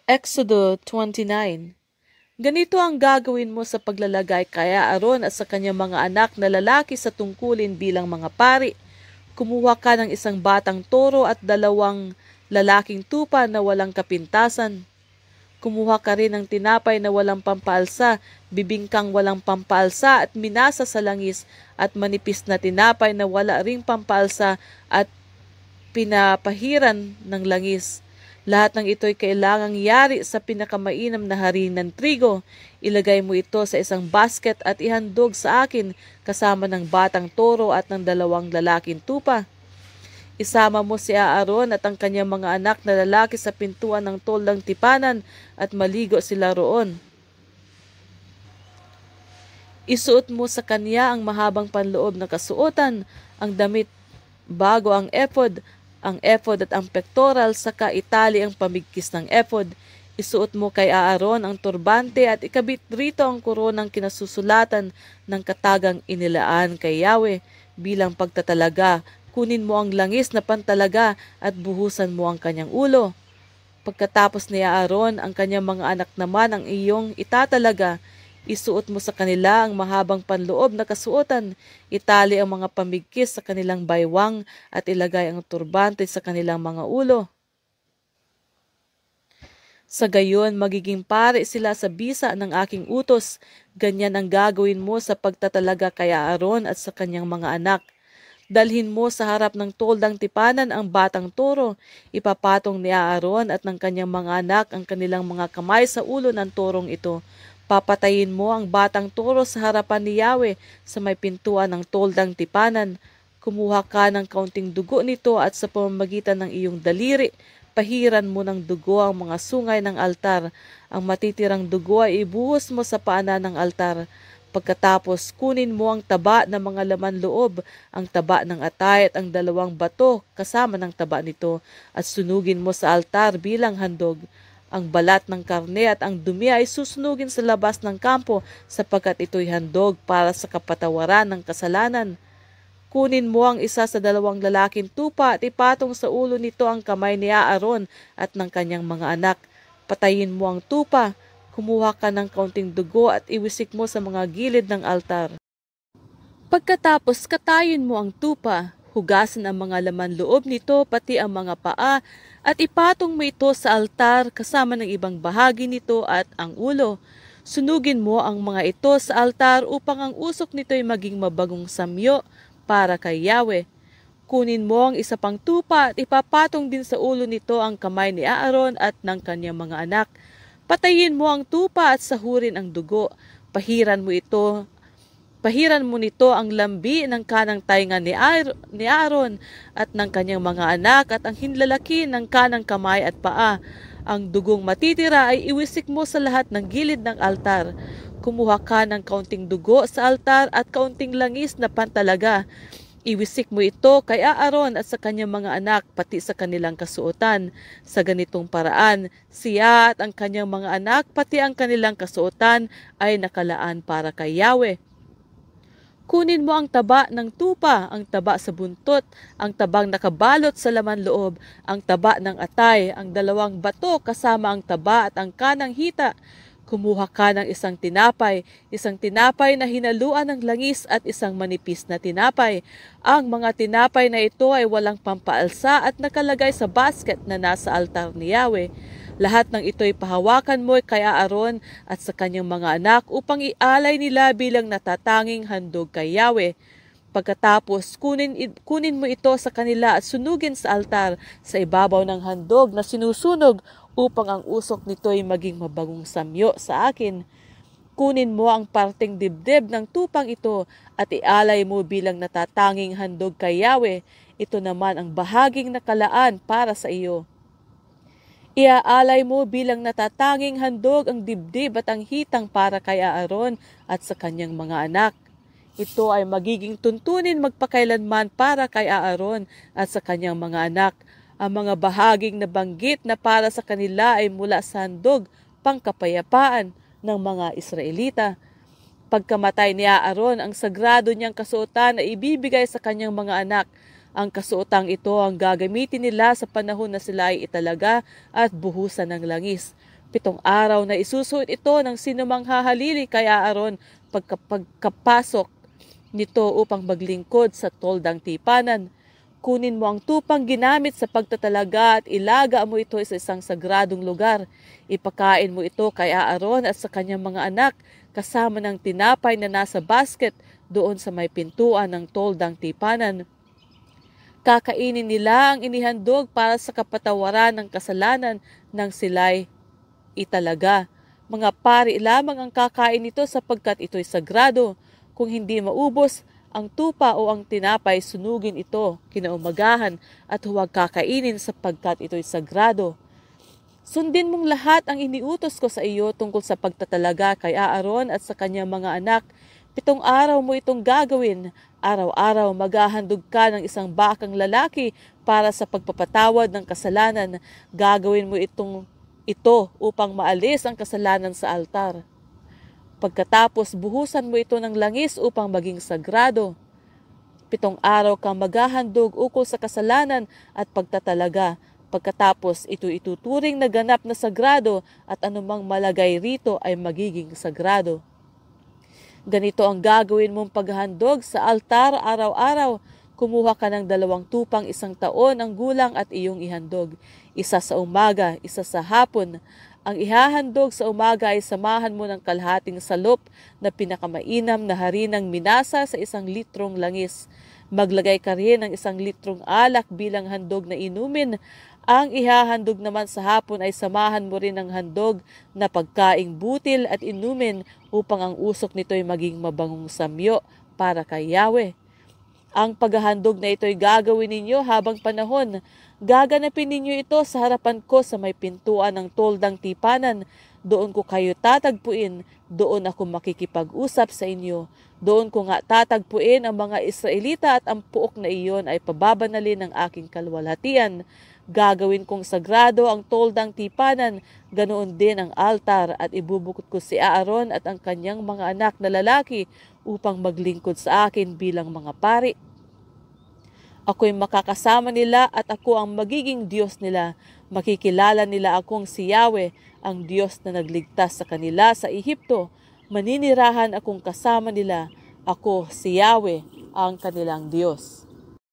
Exodo 29. Ganito ang gagawin mo sa paglalagay kay Aaron at sa kanyang mga anak na lalaki sa tungkulin bilang mga pari. Kumuha ka ng isang batang toro at 2 lalaking tupa na walang kapintasan. Kumuha ka rin ng tinapay na walang pampaalsa, bibingkang walang pampaalsa at minasa sa langis at manipis na tinapay na wala ring pampaalsa at pinapahiran ng langis. Lahat ng ito'y kailangang yari sa pinakamainam na harin ng trigo. Ilagay mo ito sa isang basket at ihandog sa akin kasama ng batang toro at ng 2 lalaking tupa. Isama mo si Aaron at ang kanyang mga anak na lalaki sa pintuan ng toldang tipanan at maligo sila roon. Isuot mo sa kanya ang mahabang panloob na kasuotan, ang damit bago ang ephod at ang pectoral, saka itali ang pamigkis ng ephod. Isuot mo kay Aaron ang turbante at ikabit rito ang koronang kinasusulatan ng katagang inilaan kay Yahweh bilang pagtatalaga. Kunin mo ang langis na pantalaga at buhusan mo ang kanyang ulo. Pagkatapos ni Aaron, ang kanyang mga anak naman ang iyong itatalaga. Isuot mo sa kanila ang mahabang panloob na kasuotan, itali ang mga pamigkis sa kanilang baywang at ilagay ang turbante sa kanilang mga ulo. Sa gayon, magiging pare sila sa bisa ng aking utos. Ganyan ang gagawin mo sa pagtatalaga kay Aaron at sa kanyang mga anak. Dalhin mo sa harap ng toldang tipanan ang batang toro. Ipapatong ni Aaron at ng kanyang mga anak ang kanilang mga kamay sa ulo ng torong ito. Papatayin mo ang batang toro sa harapan ni Yahweh sa may pintuan ng toldang tipanan. Kumuha ka ng kaunting dugo nito at sa pamamagitan ng iyong daliri, pahiran mo ng dugo ang mga sungay ng altar. Ang matitirang dugo ay ibuhos mo sa paanan ng altar. Pagkatapos, kunin mo ang taba ng mga laman loob, ang taba ng atay at ang 2 bato kasama ng taba nito at sunugin mo sa altar bilang handog. Ang balat ng karne at ang dumi ay susunugin sa labas ng kampo sapagkat ito'y handog para sa kapatawaran ng kasalanan. Kunin mo ang isa sa 2 lalaking tupa at ipatong sa ulo nito ang kamay ni Aaron at ng kanyang mga anak. Patayin mo ang tupa. Kumuha ka ng kaunting dugo at iwisik mo sa mga gilid ng altar. Pagkatapos katayin mo ang tupa, hugasan ang mga laman loob nito pati ang mga paa at ipatong mo ito sa altar kasama ng ibang bahagi nito at ang ulo. Sunugin mo ang mga ito sa altar upang ang usok nito ay maging mabagong samyo para kay Yahweh. Kunin mo ang isa pang tupa at ipapatong din sa ulo nito ang kamay ni Aaron at ng kanyang mga anak. Patayin mo ang tupa at sahurin ang dugo. Pahiran mo nito ang lambi ng kanang tainga ni Aaron at ng kanyang mga anak at ang hinlalaki ng kanang kamay at paa. Ang dugong matitira ay iwisik mo sa lahat ng gilid ng altar. Kumuha ka ng kaunting dugo sa altar at kaunting langis na pantalaga. Iwisik mo ito kay Aaron at sa kanyang mga anak pati sa kanilang kasuotan. Sa ganitong paraan, siya at ang kanyang mga anak pati ang kanilang kasuotan ay nakalaan para kay Yahweh. Kunin mo ang taba ng tupa, ang taba sa buntot, ang tabang nakabalot sa laman loob, ang taba ng atay, ang 2 bato kasama ang taba at ang kanang hita. Kumuha ka ng isang tinapay na hinaluan ng langis at isang manipis na tinapay. Ang mga tinapay na ito ay walang pampaalsa at nakalagay sa basket na nasa altar ni Yahweh. Lahat ng ito'y pahawakan mo kay Aaron at sa kanyang mga anak upang ialay nila bilang natatanging handog kay Yahweh. Pagkatapos, kunin mo ito sa kanila at sunugin sa altar sa ibabaw ng handog na sinusunog upang ang usok nito ay maging mabagong samyo sa akin. Kunin mo ang parteng dibdib ng tupang ito at ialay mo bilang natatanging handog kay Yahweh. Ito naman ang bahaging nakalaan para sa iyo. Iaalay mo bilang natatanging handog ang dibdib at ang hitang para kay Aaron at sa kanyang mga anak. Ito ay magiging tuntunin magpakailanman para kay Aaron at sa kanyang mga anak. Ang mga bahaging nabanggit na para sa kanila ay mula sa handog pangkapayapaan ng mga Israelita. Pagkamatay ni Aaron, ang sagrado niyang kasuotan ay ibibigay sa kanyang mga anak. Ang kasuotang ito ang gagamitin nila sa panahon na sila ay italaga at buhusan ng langis. 7 araw na isusuot ito ng sinumang hahalili kay Aaron pagkapasok nito upang maglingkod sa toldang tipanan. Kunin mo ang tupang ginamit sa pagtatalaga at ilaga mo ito sa isang sagradong lugar. Ipakain mo ito kay Aaron at sa kanyang mga anak kasama ng tinapay na nasa basket doon sa may pintuan ng toldang tipanan. Kakainin nila ang inihandog para sa kapatawaran ng kasalanan ng sila'y italaga. Mga pari lamang ang kakain nito sapagkat ito'y sagrado. Kung hindi maubos ang tupa o ang tinapay, sunugin ito kinaumagahan at huwag kakainin sapagkat ito'y sagrado. Sundin mong lahat ang iniutos ko sa iyo tungkol sa pagtatalaga kay Aaron at sa kanyang mga anak. 7 araw mo itong gagawin. Araw-araw maghahandog ka ng isang bakang lalaki para sa pagpapatawad ng kasalanan. Gagawin mo ito upang maalis ang kasalanan sa altar. Pagkatapos buhusan mo ito ng langis upang maging sagrado. 7 araw kang maghahandog ukol sa kasalanan at pagtatalaga. Pagkatapos ito ituturing na ganap na sagrado at anumang malagay rito ay magiging sagrado. Ganito ang gagawin mong paghahandog sa altar araw-araw. Kumuha ka ng 2 tupang 1 taon ang gulang at iyong ihandog. Isa sa umaga, isa sa hapon. Ang ihahandog sa umaga ay samahan mo ng kalahating salop na pinakamainam na harinang minasa sa 1 litrong langis. Maglagay ka rin ng 1 litrong alak bilang handog na inumin. Ang ihahandog naman sa hapon ay samahan mo rin ng handog na pagkaing butil at inumin upang ang usok nito ay maging mabangong samyo para kay Yahweh. Ang paghahandog na ito ay gagawin ninyo habang panahon. Gaganapin ninyo ito sa harapan ko sa may pintuan ng toldang tipanan. Doon ko kayo tatagpuin, doon ako makikipag-usap sa inyo. Doon ko nga tatagpuin ang mga Israelita at ang puok na iyon ay pababanalin ng aking kalwalhatian. Gagawin kong sagrado ang toldang tipanan, ganoon din ang altar at ibubukod ko si Aaron at ang kanyang mga anak na lalaki upang maglingkod sa akin bilang mga pari. Ako'y makakasama nila at ako ang magiging Diyos nila. Makikilala nila akong si Yahweh, ang Diyos na nagligtas sa kanila sa Ehipto. Maninirahan akong kasama nila. Ako si Yahweh, ang kanilang Diyos.